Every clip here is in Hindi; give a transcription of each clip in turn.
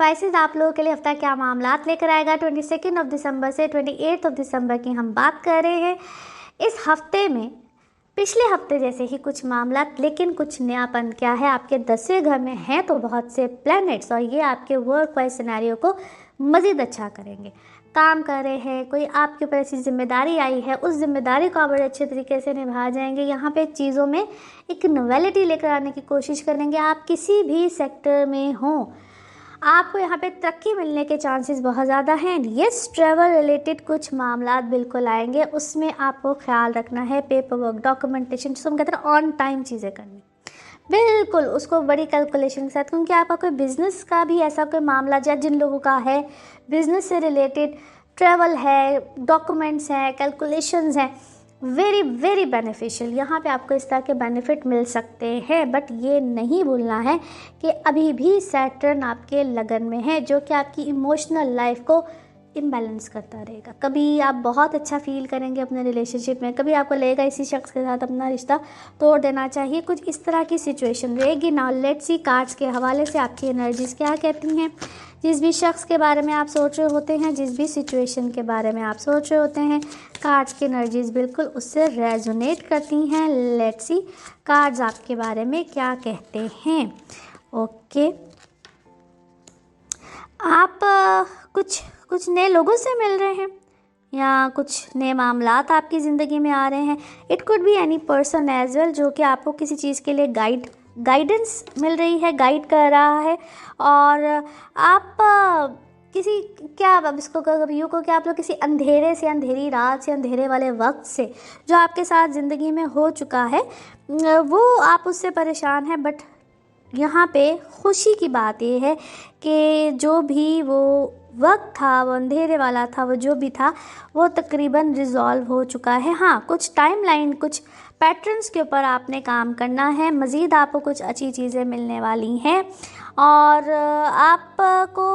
स्पाइसेस आप लोगों के लिए हफ्ता क्या मामलात लेकर आएगा। 22 दिसंबर से 28 दिसंबर की हम बात कर रहे हैं। इस हफ्ते में पिछले हफ्ते जैसे ही कुछ मामलात, लेकिन कुछ नयापन क्या है, आपके 10वें घर में हैं तो बहुत से प्लैनेट्स, और ये आपके वर्क वाइज सिनेरियो को मज़ीद अच्छा करेंगे। काम कर रहे हैं, कोई आपके ऊपर ऐसी जिम्मेदारी आई है, उस जिम्मेदारी को आप बड़े अच्छे तरीके से निभा जाएंगे। यहाँ पे चीज़ों में एक नोवेलिटी लेकर आने की कोशिश करेंगे। आप किसी भी सेक्टर में हों, आपको यहाँ पे तरक्की मिलने के चांसेस बहुत ज़्यादा हैं। यस, ट्रैवल रिलेटेड कुछ मामलात बिल्कुल आएंगे, उसमें आपको ख्याल रखना है। पेपर वर्क, डॉक्यूमेंटेशन, जिसको हम कहते हैं ऑन टाइम चीज़ें करनी, बिल्कुल उसको बड़ी कैलकुलेशन के साथ, क्योंकि आपका कोई बिज़नेस का भी ऐसा कोई मामला या जिन लोगों का है बिज़नेस से रिलेटेड, ट्रैवल है, डॉक्यूमेंट्स हैं, कैलकुलेशंस हैं, वेरी वेरी बेनिफिशियल। यहाँ पे आपको इस तरह के बेनिफिट मिल सकते हैं। बट ये नहीं भूलना है कि अभी भी सैटर्न आपके लगन में है, जो कि आपकी इमोशनल लाइफ को इम्बैलेंस करता रहेगा। कभी आप बहुत अच्छा फील करेंगे अपने रिलेशनशिप में, कभी आपको लगेगा इसी शख्स के साथ अपना रिश्ता तोड़ देना चाहिए। कुछ इस तरह की सिचुएशन रहेगी। नाउ लेट्स सी कार्ड्स के हवाले से आपकी एनर्जीज़ क्या कहती हैं। जिस भी शख्स के बारे में आप सोच रहे होते हैं, जिस भी सिचुएशन के बारे में आप सोच रहे होते हैं, कार्ड्स की एनर्जीज़ बिल्कुल उससे रेजोनेट करती हैं। लेट्स सी कार्ड्स आपके बारे में क्या कहते हैं। ओके, आप कुछ नए लोगों से मिल रहे हैं या कुछ नए मामलात आपकी ज़िंदगी में आ रहे हैं। It could be any person as well, जो कि आपको किसी चीज़ के लिए गाइडेंस मिल रही है, गाइड कर रहा है। और आप किसी क्या अब इसको यूँ को क्या आप लोग किसी अंधेरे से, अंधेरी रात से, अंधेरे वाले वक्त से जो आपके साथ ज़िंदगी में हो चुका है, वो आप उससे परेशान हैं। बट यहाँ पे खुशी की बात ये है कि जो भी वो वक्त था, वो अंधेरे वाला था, वो जो भी था वो तकरीबन रिज़ॉल्व हो चुका है। हाँ, कुछ टाइमलाइन, कुछ पैटर्न्स के ऊपर आपने काम करना है। मज़ीद आपको कुछ अच्छी चीज़ें मिलने वाली हैं और आपको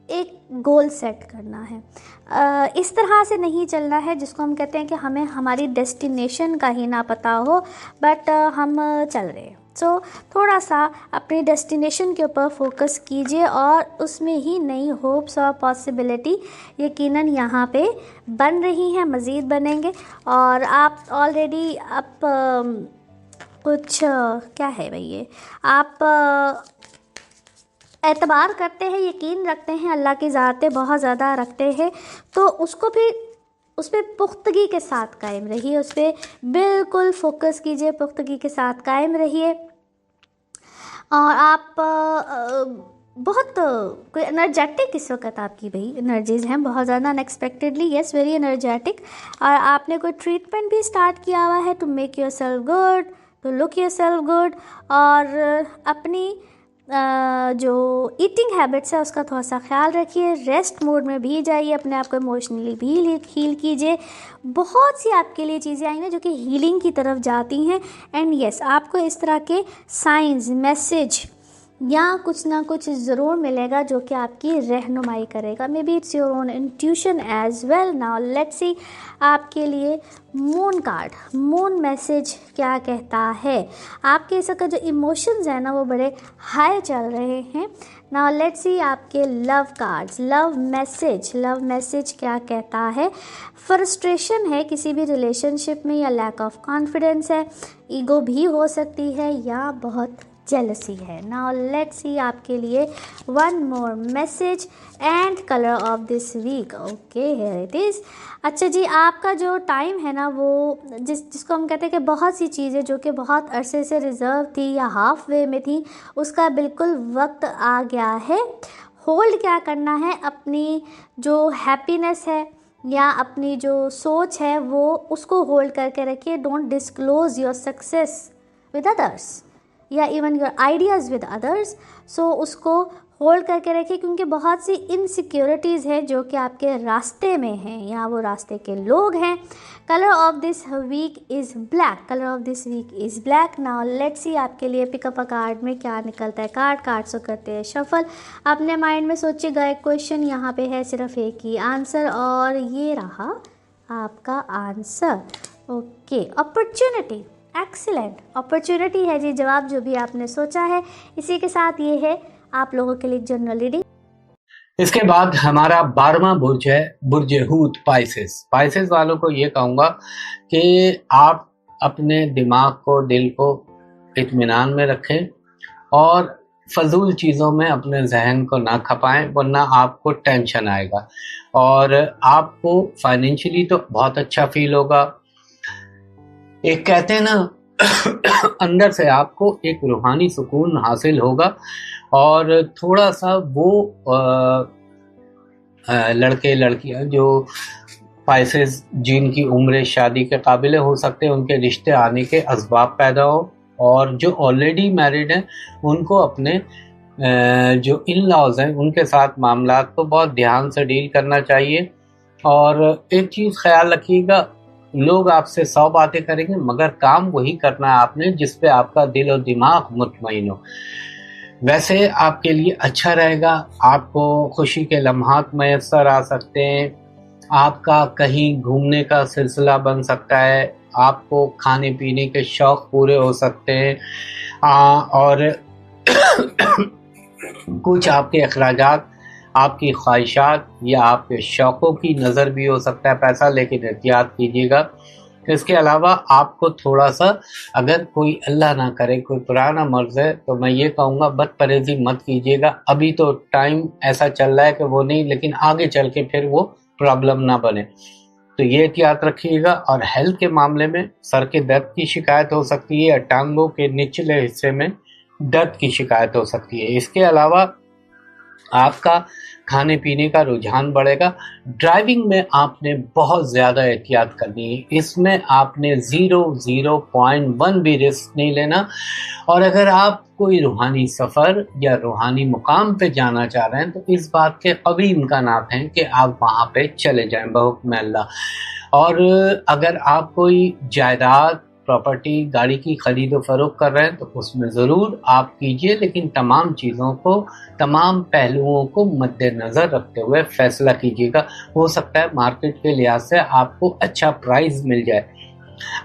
एक गोल सेट करना है। इस तरह से नहीं चलना है जिसको हम कहते हैं कि हमें हमारी डेस्टिनेशन का ही ना पता हो, बट हम चल रहे हैं। सो थोड़ा सा अपनी डेस्टिनेशन के ऊपर फोकस कीजिए और उसमें ही नई होप्स और पॉसिबिलिटी यकीनन यहाँ पे बन रही हैं, मज़ीद बनेंगे। और आप ऑलरेडी आप कुछ क्या है भाई, ये आप एतबार करते हैं, यकीन रखते हैं, अल्लाह की ज़ात बहुत ज़्यादा रखते हैं, तो उसको भी उस पर पुख्तगी के साथ कायम रहिए। उस पर बिल्कुल फोकस कीजिए, पुख्तगी के साथ कायम रहिए। और आप बहुत कोई एनर्जेटिक इस वक्त आपकी भाई एनर्जीज़ हैं बहुत ज़्यादा, अनएक्सपेक्टेडली, यस, वेरी एनर्जेटिक। और आपने कोई ट्रीटमेंट भी स्टार्ट किया हुआ है to make yourself good, to look yourself good. और अपनी जो ईटिंग हैबिट्स है उसका थोड़ा सा ख्याल रखिए। रेस्ट मोड में भी जाइए, अपने आप को इमोशनली भी हील कीजिए। बहुत सी आपके लिए चीज़ें आई हैं जो कि हीलिंग की तरफ जाती हैं। एंड यस, आपको इस तरह के साइंस, मैसेज या कुछ ना कुछ ज़रूर मिलेगा जो कि आपकी रहनुमाई करेगा। Maybe it's your own intuition as well. Now let's see आपके लिए मून कार्ड, मून मैसेज क्या कहता है। आपके इस वक्त जो इमोशंस हैं ना वो बड़े हाई चल रहे हैं। नाउ लेट्स सी आपके लव कार्ड्स, लव मैसेज क्या कहता है। फ्रस्ट्रेशन है किसी भी रिलेशनशिप में, या लैक ऑफ कॉन्फिडेंस है, ईगो भी हो सकती है, या बहुत जेलसी है। नाउ लेट्स सी आपके लिए one more message and colour of this week. Okay, here it is. अच्छा जी, आपका जो टाइम है ना वो जिसको हम कहते हैं कि बहुत सी चीज़ें जो कि बहुत अरसे से रिज़र्व थी या हाफ वे में थी, उसका बिल्कुल वक्त आ गया है। होल्ड क्या करना है, अपनी जो हैप्पीनेस है या अपनी जो सोच है वो उसको होल्ड करके रखिए। Don't disclose your success with others या even your ideas with others. So उसको होल्ड करके रखिए, क्योंकि बहुत सी इनसिक्योरिटीज़ हैं जो कि आपके रास्ते में हैं या वो रास्ते के लोग हैं। Colour of this week is black, colour of this week is black. Now let's see आपके लिए पिकअप अ कार्ड में क्या निकलता है। कार्ड्स को करते हैं शफल। अपने माइंड में सोचिएगा एक क्वेश्चन, यहाँ पे है सिर्फ एक ही आंसर और ये रहा आपका answer. Okay, opportunity, excellent, opportunity है जी जवाब जो भी आपने सोचा है। इसी के साथ ये है आप लोगों के लिए जनरल रीडिंग। इसके बाद हमारा 12वां बुर्ज है बुर्ज हूत, पाइसेस। पाइसेस वालों को ये कहूँगा कि आप अपने दिमाग को, दिल को इत्मीनान में रखें और फजूल चीज़ों में अपने जहन को ना खपाएं, वरना आपको टेंशन आएगा और आपको फाइनेंशियली तो बहुत अच्छा फील होगा। एक कहते हैं ना अंदर से आपको एक रूहानी सुकून हासिल होगा और थोड़ा सा वो लड़के लड़कियां जो पाइसेस जिनकी उम्र शादी के काबिल हो सकते हैं, उनके रिश्ते आने के असबाब पैदा हो, और जो ऑलरेडी मैरिड हैं उनको अपने जो इन लॉज हैं उनके साथ मामला को बहुत ध्यान से डील करना चाहिए। और एक चीज़ ख्याल रखिएगा, लोग आपसे 100 बातें करेंगे मगर काम वही करना है आपने जिस पे आपका दिल और दिमाग मुतमईन हो। वैसे आपके लिए अच्छा रहेगा, आपको खुशी के लम्हात मैसर आ सकते हैं, आपका कहीं घूमने का सिलसिला बन सकता है, आपको खाने पीने के शौक पूरे हो सकते हैं और कुछ आपके अखराजात, आपकी ख्वाहिशात या आपके शौक़ों की नज़र भी हो सकता है पैसा, लेकिन एहतियात कीजिएगा। इसके अलावा आपको थोड़ा सा, अगर कोई अल्लाह ना करे कोई पुराना मर्ज़ है तो मैं ये कहूँगा बदपरहेज़ी मत कीजिएगा। अभी तो टाइम ऐसा चल रहा है कि वो नहीं, लेकिन आगे चल के फिर वो प्रॉब्लम ना बने, तो ये एहतियात रखिएगा। और हेल्थ के मामले में सर के दर्द की शिकायत हो सकती है या टांगों के निचले हिस्से में दर्द की शिकायत हो सकती है। इसके अलावा आपका खाने पीने का रुझान बढ़ेगा। ड्राइविंग में आपने बहुत ज़्यादा एहतियात करनी है, इसमें आपने 0.1 भी रिस्क नहीं लेना। और अगर आप कोई रूहानी सफ़र या रूहानी मुकाम पे जाना चाह रहे हैं तो इस बात के कभी इम्कानात हैं कि आप वहाँ पे चले जाएं बहुक्म अल्लाह। और अगर आप कोई जायदाद, प्रॉपर्टी, गाड़ी की खरीद व फरोख्त कर रहे हैं तो उसमें ज़रूर आप कीजिए, लेकिन तमाम चीज़ों को, तमाम पहलुओं को मद्देनज़र रखते हुए फ़ैसला कीजिएगा। हो सकता है मार्केट के लिहाज से आपको अच्छा प्राइस मिल जाए।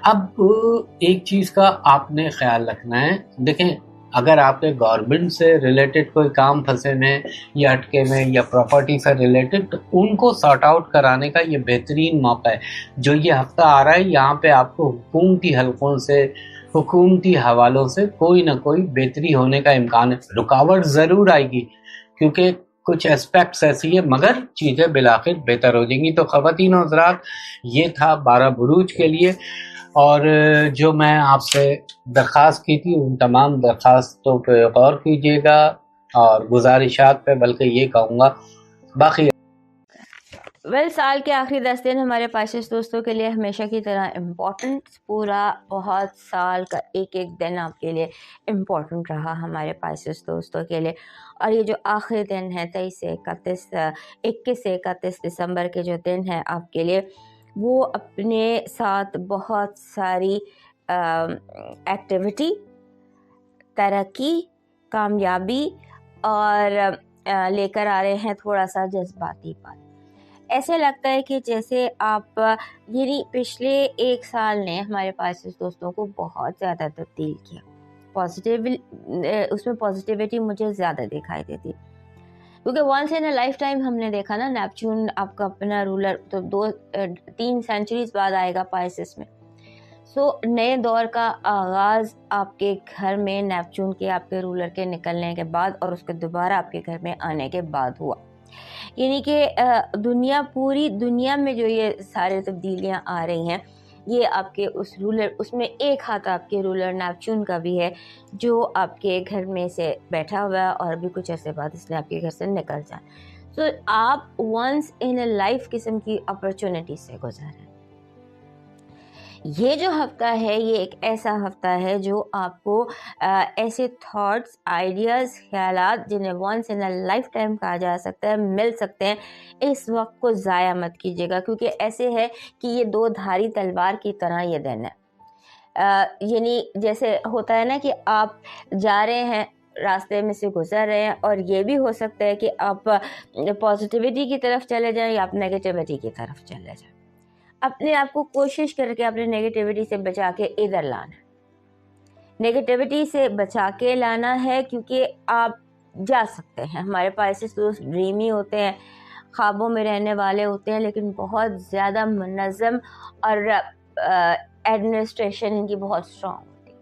अब एक चीज़ का आपने ख्याल रखना है, देखें अगर आपके गवर्नमेंट से रिलेटेड कोई काम फंसे में या अटके में या प्रॉपर्टी से रिलेटेड, तो उनको सॉर्ट आउट कराने का ये बेहतरीन मौका है। जो ये हफ्ता आ रहा है यहाँ पे आपको हुकूमती हलकों से, हुकूमती हवालों से कोई ना कोई बेहतरी होने का इम्कान है। रुकावट ज़रूर आएगी क्योंकि कुछ एस्पेक्ट्स ऐसी है, मगर चीज़ें बिलाखिर बेहतर हो जाएंगी। तो ख़वातीन और हज़रात, ये था 12 बुरूज के लिए, और जो मैं आपसे दरख्वास्त की थी उन तमाम दरख्वास्तों पे गौर कीजिएगा और गुजारिशात पे, बल्कि ये कहूँगा बाकी साल के आखिरी 10 दिन हमारे पाइसेस दोस्तों के लिए हमेशा की तरह इम्पोर्टेंट, पूरा बहुत साल का एक एक दिन आपके लिए इम्पोर्टेंट रहा हमारे पाइसेस दोस्तों के लिए। और ये जो आखिरी दिन है 23 से 31, 21 से 31 दिसंबर के जो दिन है आपके लिए, वो अपने साथ बहुत सारी एक्टिविटी, तरक्की, कामयाबी और लेकर आ रहे हैं थोड़ा सा जज्बाती बात। ऐसे लगता है कि जैसे आप, यानी पिछले एक साल ने हमारे पाइसेस दोस्तों को बहुत ज़्यादा तब्दील किया। पॉजिटिव, उसमें पॉजिटिविटी मुझे ज़्यादा दिखाई देती, क्योंकि once in a lifetime हमने देखा ना, नेपच्यून आपका अपना रूलर तो 2-3 सेंचुरीज बाद आएगा पाइसेस में। सो नए दौर का आगाज़ आपके घर में नेपच्यून के, आपके रूलर के निकलने के बाद और उसके दोबारा आपके घर में आने के बाद हुआ। यानी कि दुनिया, पूरी दुनिया में जो ये सारे तब्दीलियां आ रही हैं, ये आपके उस रूलर, उसमें एक हाथ आपके रूलर नेपच्यून का भी है जो आपके घर में से बैठा हुआ है और अभी कुछ ऐसे बाद इसलिए आपके घर से निकल जाए। तो आप वंस इन अ लाइफ किस्म की अपॉर्चुनिटी से गुजरें। ये जो हफ्ता है ये एक ऐसा हफ्ता है जो आपको ऐसे थॉट्स, आइडियाज़, ख्यालात जिन्हें once in a lifetime कहा जा सकता है, मिल सकते हैं। इस वक्त को ज़ाया मत कीजिएगा, क्योंकि ऐसे है कि ये दो धारी तलवार की तरह ये दिन है। यानी जैसे होता है ना कि आप जा रहे हैं, रास्ते में से गुजर रहे हैं, और ये भी हो सकता है कि आप पॉजिटिविटी की तरफ चले जाएं या आप नेगेटिविटी की तरफ चले जाएं। अपने आप को कोशिश करके अपने नेगेटिविटी से बचा के इधर लाना, नेगेटिविटी से बचा के लाना है, क्योंकि आप जा सकते हैं। हमारे पाइसेस दोस्त ड्रीमी होते हैं, ख्वाबों में रहने वाले होते हैं, लेकिन बहुत ज़्यादा मुनज़्ज़म और एडमिनिस्ट्रेशन इनकी बहुत स्ट्रॉन्ग होती है।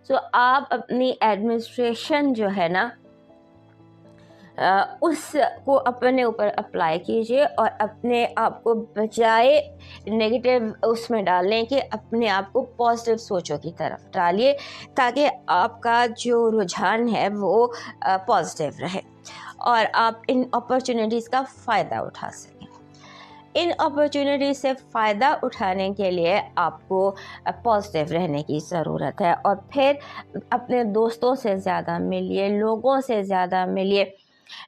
सो आप अपनी एडमिनिस्ट्रेशन जो है ना उसको अपने ऊपर अप्लाई कीजिए और अपने आप को बजाय नेगेटिव उसमें डालने के अपने आप को पॉजिटिव सोचों की तरफ डालिए, ताकि आपका जो रुझान है वो पॉजिटिव रहे और आप इन अपॉर्चुनिटीज़ का फ़ायदा उठा सकें। इन अपॉर्चुनिटी से फ़ायदा उठाने के लिए आपको पॉजिटिव रहने की ज़रूरत है और फिर अपने दोस्तों से ज़्यादा मिलिए, लोगों से ज़्यादा मिलिए,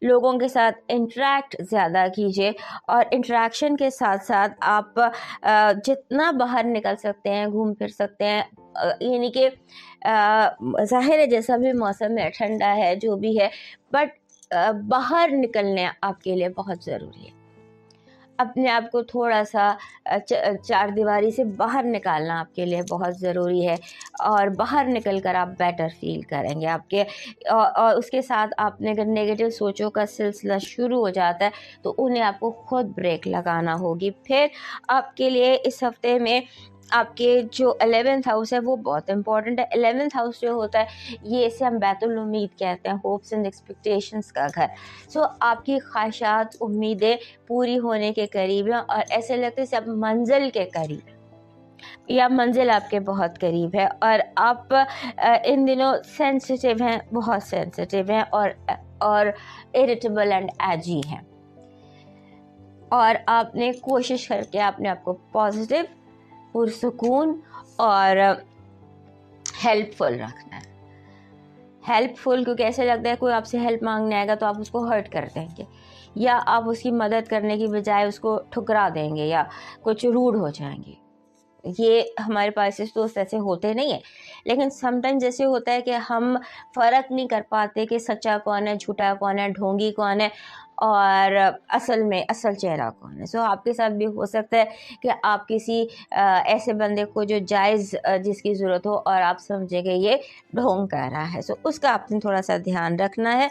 लोगों के साथ इंटरेक्ट ज़्यादा कीजिए और इंटरेक्शन के साथ साथ आप जितना बाहर निकल सकते हैं, घूम फिर सकते हैं, यानी कि ज़ाहिर है जैसा भी मौसम है, ठंडा है, जो भी है, बट बाहर निकलने आपके लिए बहुत ज़रूरी है। अपने आप को थोड़ा सा चार दीवारी से बाहर निकालना आपके लिए बहुत ज़रूरी है और बाहर निकल कर आप बेटर फील करेंगे आपके और उसके साथ आपने अगर नेगेटिव सोचों का सिलसिला शुरू हो जाता है तो उन्हें आपको खुद ब्रेक लगाना होगी। फिर आपके लिए इस हफ्ते में आपके जो 11th हाउस है वो बहुत इंपॉर्टेंट है। 11th हाउस जो होता है ये इसे हम बैतुल उम्मीद कहते हैं, होप्स एंड एक्सपेक्टेशंस का घर। सो आपकी ख्वाहिशात, उम्मीदें पूरी होने के करीब हैं और ऐसे लगता है जैसे आप मंजिल के करीब या मंजिल आपके बहुत करीब है और आप इन दिनों सेंसिटिव हैं, बहुत सेंसिटिव हैं और इरिटेबल एंड एजी हैं और आपने कोशिश करके आपने आपको पॉजिटिव, पुरसुकून और हेल्पफुल रखना है। हेल्पफुल क्योंकि ऐसे लगता है कोई आपसे हेल्प मांगने आएगा तो आप उसको हर्ट कर देंगे या आप उसकी मदद करने की बजाय उसको ठुकरा देंगे या कुछ रूड हो जाएंगे। ये हमारे पास दोस्त ऐसे होते नहीं है, लेकिन समटाइम जैसे होता है कि हम फ़र्क नहीं कर पाते कि सच्चा कौन है, झूठा कौन है, ढोंगी कौन है और असल में असल चेहरा कौन है। सो आपके साथ भी हो सकता है कि आप किसी ऐसे बंदे को जो जायज़ जिसकी ज़रूरत हो और आप समझेंगे ये ढोंग कर रहा है। सो उसका आपने थोड़ा सा ध्यान रखना है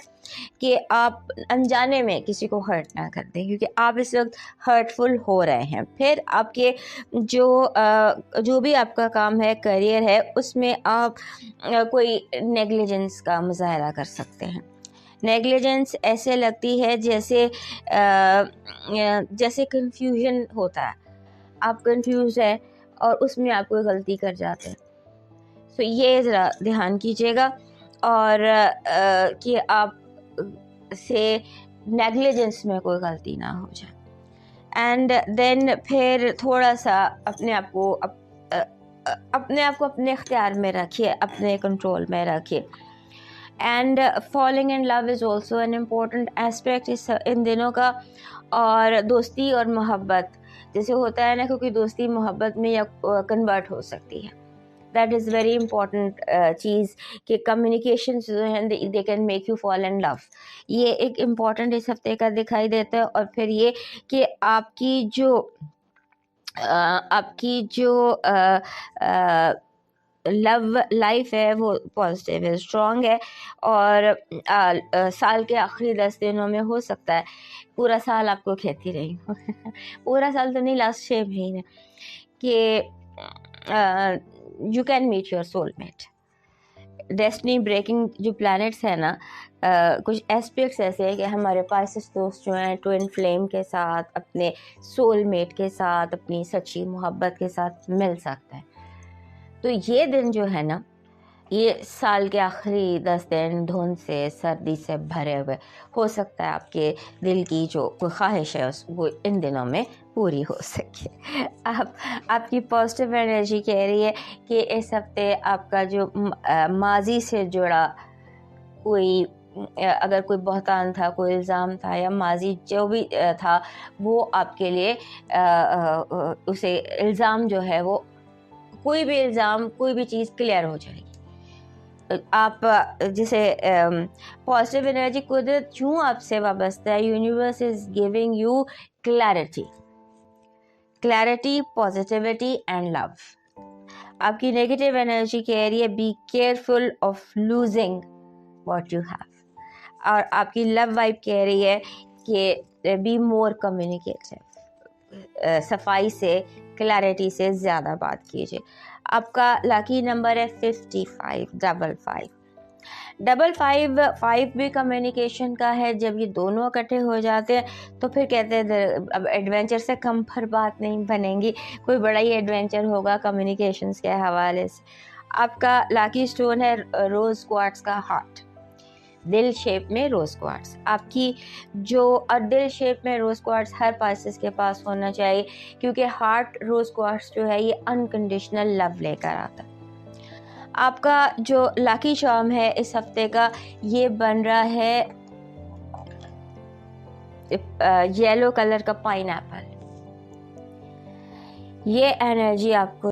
कि आप अनजाने में किसी को हर्ट ना कर दें, क्योंकि आप इस वक्त हर्टफुल हो रहे हैं। फिर आपके जो भी आपका काम है, करियर है, उसमें आप कोई नेग्लिजेंस का मुजाहरा कर सकते हैं। नेग्लिजेंस ऐसे लगती है जैसे कंफ्यूजन होता है, आप कंफ्यूज है और उसमें आप कोई गलती कर जाते हैं। सो ये ज़रा ध्यान कीजिएगा और कि आप से नेग्लिजेंस में कोई गलती ना हो जाए। एंड देन फिर थोड़ा सा अपने आप को अपने इख्तियार में रखिए, अपने कंट्रोल में रखिए। And falling in love is also an important aspect in दिनों का। और दोस्ती और मोहब्बत जैसे होता है ना, क्योंकि दोस्ती मोहब्बत में या कन्वर्ट हो सकती है। दैट इज़ वेरी इंपॉर्टेंट चीज़ कि कम्युनिकेशन जो है they can make you fall in love. ये एक इम्पॉर्टेंट इस हफ्ते का दिखाई देता है। और फिर ये कि आपकी जो लव लाइफ है वो पॉजिटिव है, स्ट्रॉन्ग है और साल के आखिरी 10 दिनों में हो सकता है पूरा साल आपको कहती रही हूँ पूरा साल तो नहीं, लास्ट 6 महीने कि you can meet your soulmate. Destiny breaking जो प्लैनेट्स है ना, कुछ एस्पेक्ट्स ऐसे हैं कि हमारे पास दोस्त जो हैं ट्विन फ्लेम के साथ, अपने सोलमेट के साथ, अपनी सच्ची मोहब्बत के साथ मिल सकते हैं। तो ये दिन जो है ना, ये साल के आखिरी 10 दिन धुंध से, सर्दी से भरे हुए, हो सकता है आपके दिल की जो कोई ख्वाहिश है वो इन दिनों में पूरी हो सके। आपकी पॉजिटिव एनर्जी कह रही है कि इस हफ्ते आपका जो माजी से जुड़ा कोई अगर कोई बहतान था, कोई इल्ज़ाम था या माजी जो भी था, वो आपके लिए उसे इल्ज़ाम जो है वो कोई भी इल्ज़ाम, कोई भी चीज़ क्लियर हो जाएगी। आप जैसे पॉजिटिव एनर्जी कुदरत क्यों आपसे वाबस्ता है, universe is giving you clarity, positivity and love. आपकी नेगेटिव एनर्जी कह रही है be careful of losing what you have. और आपकी लव वाइब कह रही है कि बी मोर कम्युनिकेटिव, सफाई से, क्लैरिटी से ज़्यादा बात कीजिए। आपका लकी नंबर है 55, 55। 555 भी कम्युनिकेशन का है। जब ये दोनों इकट्ठे हो जाते हैं तो फिर कहते हैं अब एडवेंचर से कम पर बात नहीं बनेगी, कोई बड़ा ही एडवेंचर होगा कम्युनिकेशंस के हवाले से। आपका लकी स्टोन है रोज़ क्वार्ट्स का हार्ट, दिल शेप में रोज़ क्वार्ट्स। आपकी जो दिल शेप में रोज़ क्वार्ट्स हर पासिस के पास होना चाहिए, क्योंकि हार्ट रोज़ क्वार्ट्स जो है ये अनकंडीशनल लव लेकर आता है। आपका जो लकी चार्म है इस हफ्ते का ये बन रहा है येलो कलर का पाइनएप्पल। ये एनर्जी आपको